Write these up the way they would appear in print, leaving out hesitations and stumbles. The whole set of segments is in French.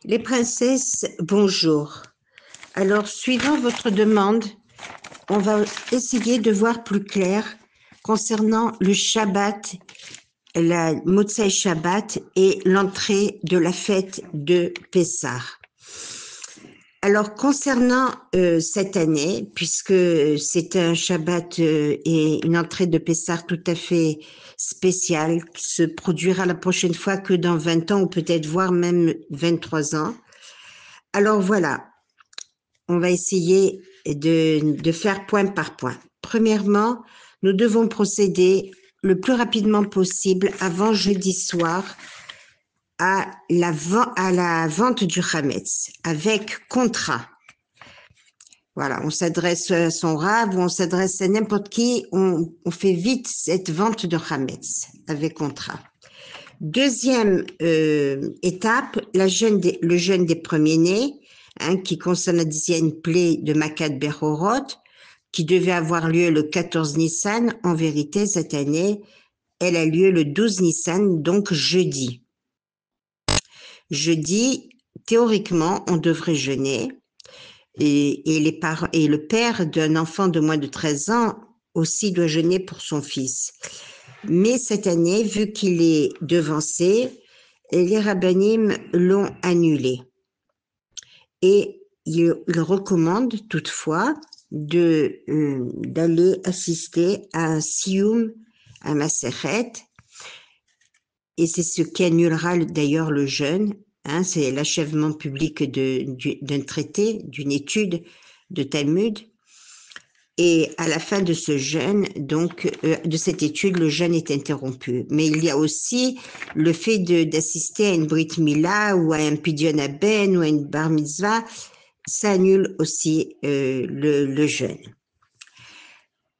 Les princesses, bonjour. Alors, suivant votre demande, on va essayer de voir plus clair concernant le Shabbat, la Motzei Shabbat et l'entrée de la fête de Pessah. Alors, concernant cette année, puisque c'est un Shabbat et une entrée de Pessah tout à fait spéciale, qui se produira la prochaine fois que dans 20 ans ou peut-être voire même 23 ans. Alors voilà, on va essayer de faire point par point. Premièrement, nous devons procéder le plus rapidement possible avant jeudi soir à la vente du Hametz avec contrat. Voilà, on s'adresse à son rave ou on s'adresse à n'importe qui, on fait vite cette vente de Hametz avec contrat. Deuxième étape, le jeûne des premiers-nés, qui concerne la 10e plaie de Makat Berorot, qui devait avoir lieu le 14 Nissan. En vérité, cette année, elle a lieu le 12 Nissan, donc jeudi. Jeudi, théoriquement, on devrait jeûner. Et le père d'un enfant de moins de 13 ans aussi doit jeûner pour son fils. Mais cette année, vu qu'il est devancé, les rabbinim l'ont annulé. Et il recommande toutefois d'aller assister à un sioum, un maseret, et c'est ce qui annulera d'ailleurs le jeûne. C'est l'achèvement public d'un traité, d'une étude de Talmud. Et à la fin de ce jeûne, donc de cette étude, le jeûne est interrompu. Mais il y a aussi le fait d'assister à une Brit Mila ou à un Pidyon Haben ou à une Bar Mitzvah, ça annule aussi le jeûne.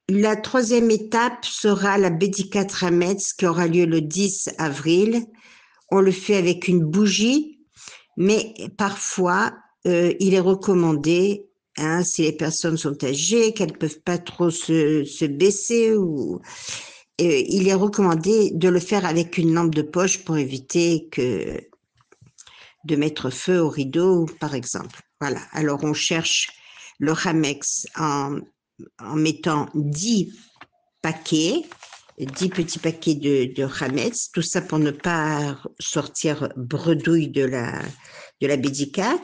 La troisième étape sera la Bédikat Hametz qui aura lieu le 10 avril. On le fait avec une bougie, mais parfois il est recommandé, si les personnes sont âgées, qu'elles ne peuvent pas trop se baisser, il est recommandé de le faire avec une lampe de poche pour éviter de mettre feu au rideau, par exemple. Voilà. Alors on cherche le Hametz en mettant 10 paquets, 10 petits paquets de Hametz, tout ça pour ne pas sortir bredouille de la Bédikat.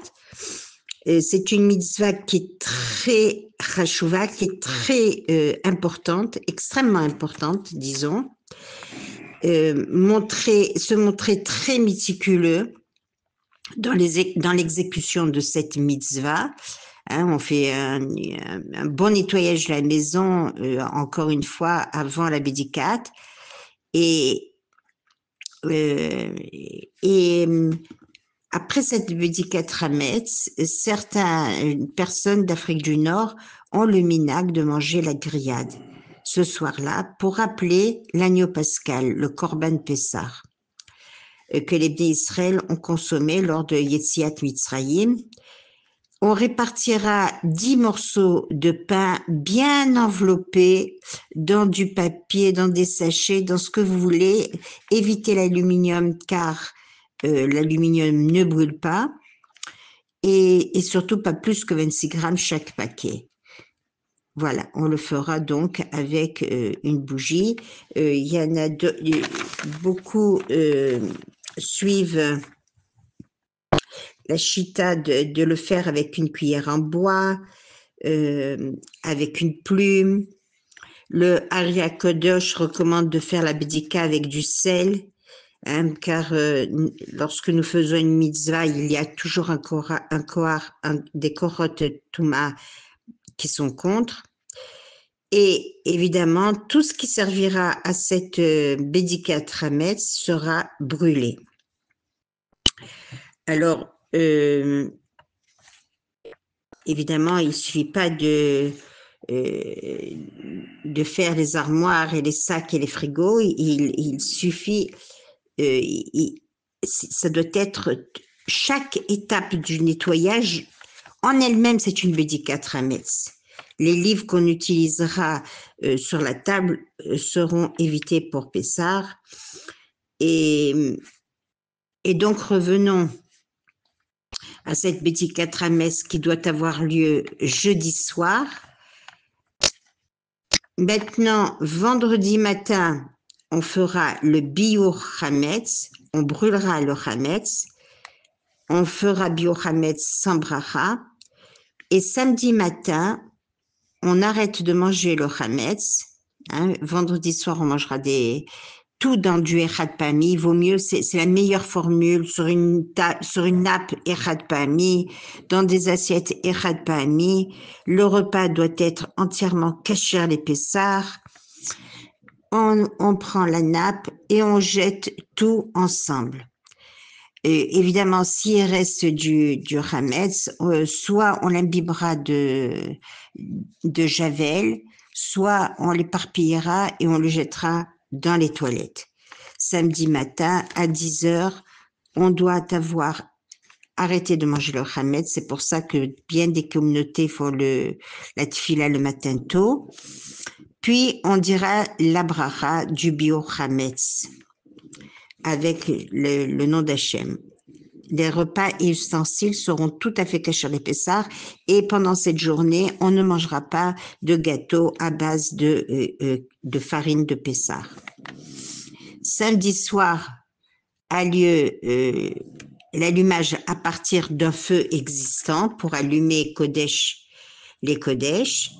C'est une mitzvah qui est très chashuva, qui est très importante, extrêmement importante, disons. Se montrer très méticuleux dans l'exécution de cette mitzvah. On fait un bon nettoyage de la maison, encore une fois, avant la Bédikat. Et après cette Bédikat Hametz, certaines personnes d'Afrique du Nord ont le minhag de manger la grillade ce soir-là pour rappeler l'agneau pascal, le Korban Pessah, que les Bnei Israël ont consommé lors de Yetziat Mitzrayim. On répartira 10 morceaux de pain bien enveloppés dans du papier, dans des sachets, dans ce que vous voulez. Évitez l'aluminium car l'aluminium ne brûle pas. Et surtout pas plus que 26 grammes chaque paquet. Voilà, on le fera donc avec une bougie. Il y en a beaucoup suivent la chita de le faire avec une cuillère en bois, avec une plume. Le Ari HaKadosh recommande de faire la bédika avec du sel, car lorsque nous faisons une mitzvah, il y a toujours des korot touma qui sont contre. Et évidemment, tout ce qui servira à cette bédika Hametz sera brûlé. Alors, évidemment, il ne suffit pas de faire les armoires et les sacs et les frigos. Il suffit, ça doit être chaque étape du nettoyage en elle-même, c'est une bédika Hametz. Les livres qu'on utilisera sur la table seront évités pour Pessah. Et Et donc, revenons à cette Bédicat Rames qui doit avoir lieu jeudi soir. Maintenant, vendredi matin, on fera le Biur Hametz, on brûlera le Hametz, on fera Biur Hametz sans bracha, et samedi matin, on arrête de manger le Hametz. Vendredi soir, on mangera tout dans du Echad Pami. Il vaut mieux, c'est la meilleure formule sur une nappe Echad Pami, dans des assiettes Echad Pami. Le repas doit être entièrement kasher les Pessars. On prend la nappe et on jette tout ensemble. Et évidemment, s'il reste du Hametz, soit on l'imbibera de javel, soit on l'éparpillera et on le jettera dans les toilettes. Samedi matin, à 10 heures, on doit avoir arrêté de manger le Hametz. C'est pour ça que bien des communautés font la tefila le matin tôt. Puis, on dira la bracha du Biur Hametz avec le nom d'Hachem. Les repas et ustensiles seront tout à fait cachés les Pessars et pendant cette journée, on ne mangera pas de gâteau à base de farine de Pessars. Samedi soir a lieu l'allumage à partir d'un feu existant pour allumer les Kodesh,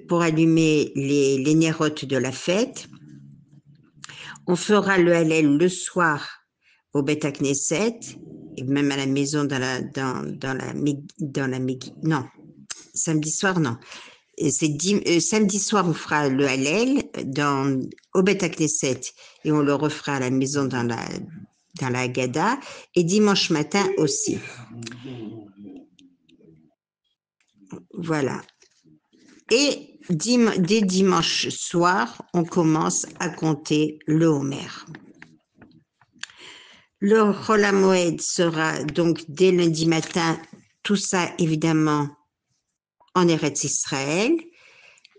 pour allumer les nérotes de la fête. On fera le Hallel le soir au Beth Knesset, et même à la maison non, samedi soir, non. Samedi soir, on fera le Hallel au Beth Knesset et on le refera à la maison dans la Haggadah, et dimanche matin aussi. Voilà. Et dès dimanche soir, on commence à compter le Homer. Le Chol HaMoed sera donc dès lundi matin, tout ça évidemment en Eretz Israël.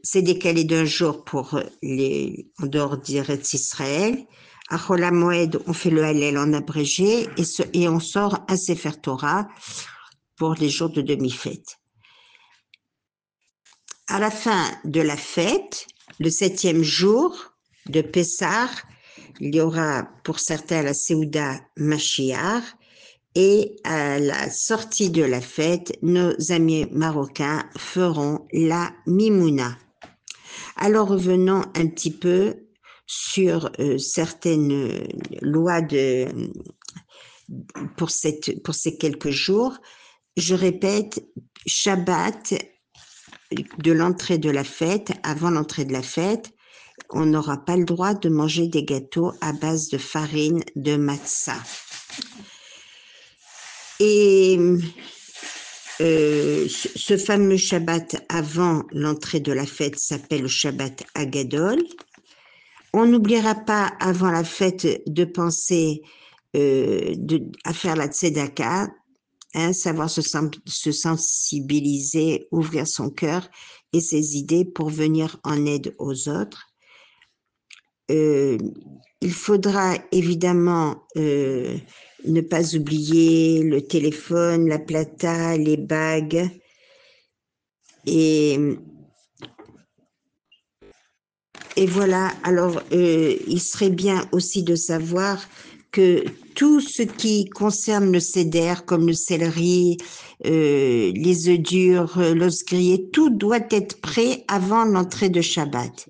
C'est décalé d'un jour en dehors d'Eretz Israël. À Chol HaMoed, on fait le Hallel en abrégé et on sort un Sefer Torah pour les jours de demi-fête. À la fin de la fête, le 7e jour de Pessah, il y aura pour certains la Seouda Mashiach, et à la sortie de la fête, nos amis marocains feront la Mimouna. Alors revenons un petit peu sur certaines lois pour ces quelques jours. Je répète, Shabbat, de l'entrée de la fête, avant l'entrée de la fête, on n'aura pas le droit de manger des gâteaux à base de farine de matzah. Et ce fameux Shabbat avant l'entrée de la fête s'appelle le Shabbat Agadol. On n'oubliera pas avant la fête de penser à faire la tzedaka, savoir se sensibiliser, ouvrir son cœur et ses idées pour venir en aide aux autres. Il faudra évidemment ne pas oublier le téléphone, la plata, les bagues. Et voilà, alors il serait bien aussi de savoir que tout ce qui concerne le seder, comme le céleri, les œufs durs, l'os grillé, tout doit être prêt avant l'entrée de Shabbat.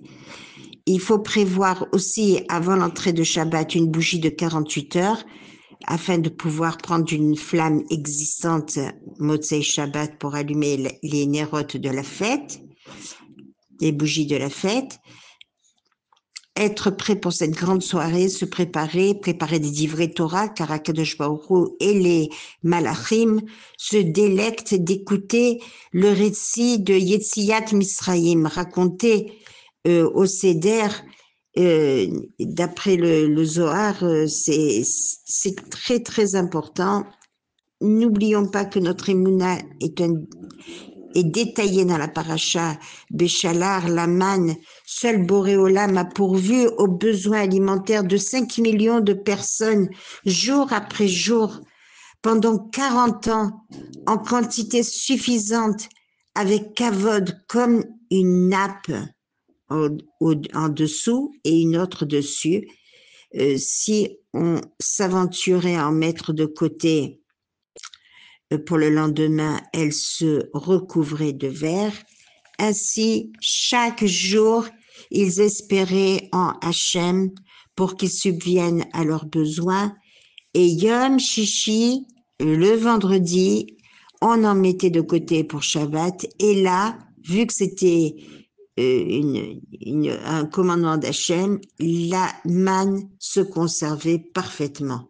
Il faut prévoir aussi, avant l'entrée de Shabbat, une bougie de 48 heures afin de pouvoir prendre une flamme existante, Motzei Shabbat, pour allumer les nérotes de la fête, les bougies de la fête. Être prêt pour cette grande soirée, se préparer des divrei Torah, car Akadosh Baruch Hu et les Malachim se délectent d'écouter le récit de Yetziat Misraïm, raconté au Seder, d'après le Zohar, c'est très très important. N'oublions pas que notre Emouna est détaillé dans la paracha Béchalar, la manne, seul Boréolam a pourvu aux besoins alimentaires de 5 millions de personnes jour après jour pendant 40 ans en quantité suffisante avec kavod comme une nappe en dessous et une autre dessus. Si on s'aventurait à en mettre de côté pour le lendemain, elle se recouvrait de verre. Ainsi, chaque jour, ils espéraient en Hachem pour qu'il subvienne à leurs besoins. Et Yom Shishi, le vendredi, on en mettait de côté pour Shabbat. Et là, vu que c'était un commandement d'Hachem, la manne se conservait parfaitement.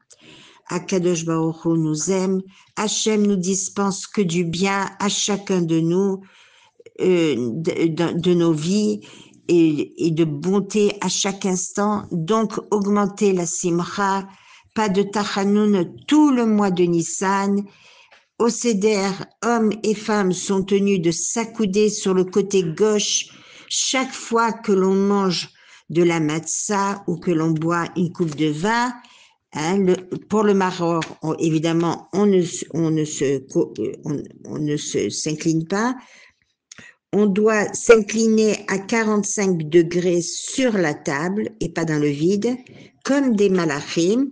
Akadosh Baruch Hu nous aime, Hachem nous dispense que du bien à chacun de nous, de nos vies et de bonté à chaque instant. Donc, augmenter la simcha, pas de tachanoun tout le mois de Nissan. Au Seder, hommes et femmes sont tenus de s'accouder sur le côté gauche chaque fois que l'on mange de la matzah ou que l'on boit une coupe de vin. Pour le maror, évidemment, on ne s'incline pas. On doit s'incliner à 45 degrés sur la table et pas dans le vide, comme des malachim.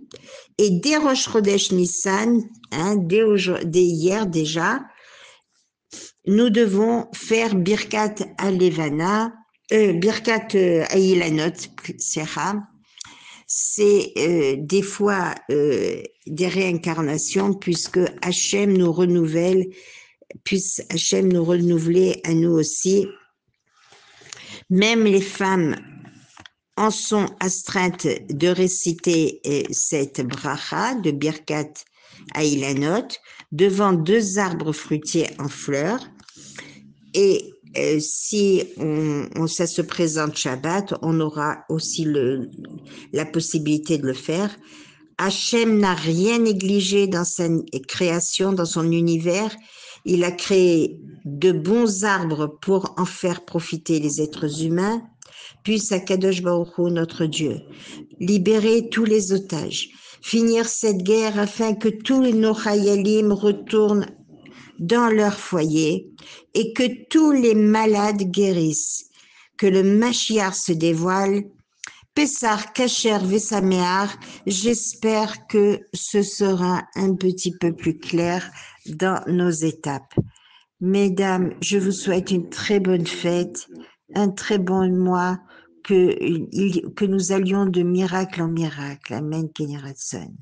Et dès Rosh Chodesh Nissan, dès hier déjà, nous devons faire Birkat Alevana, Birkat Ailanot, c'est des fois des réincarnations puisque Hachem nous renouvelle, puisse Hachem nous renouveler à nous aussi. Même les femmes en sont astreintes de réciter cette bracha de Birkat Ailanot devant 2 arbres fruitiers en fleurs. Et si ça se présente Shabbat, on aura aussi la possibilité de le faire. Hachem n'a rien négligé dans sa création, dans son univers. Il a créé de bons arbres pour en faire profiter les êtres humains. Puisse Akadosh Baruch Hu, notre Dieu, libérer tous les otages, finir cette guerre afin que tous nos chayalim retournent dans leur foyer et que tous les malades guérissent, que le Mashiach se dévoile. Pessar Kacher Vesamear, j'espère que ce sera un petit peu plus clair dans nos étapes. Mesdames, je vous souhaite une très bonne fête, un très bon mois, que nous allions de miracle en miracle. Amen, Kenny Ratson.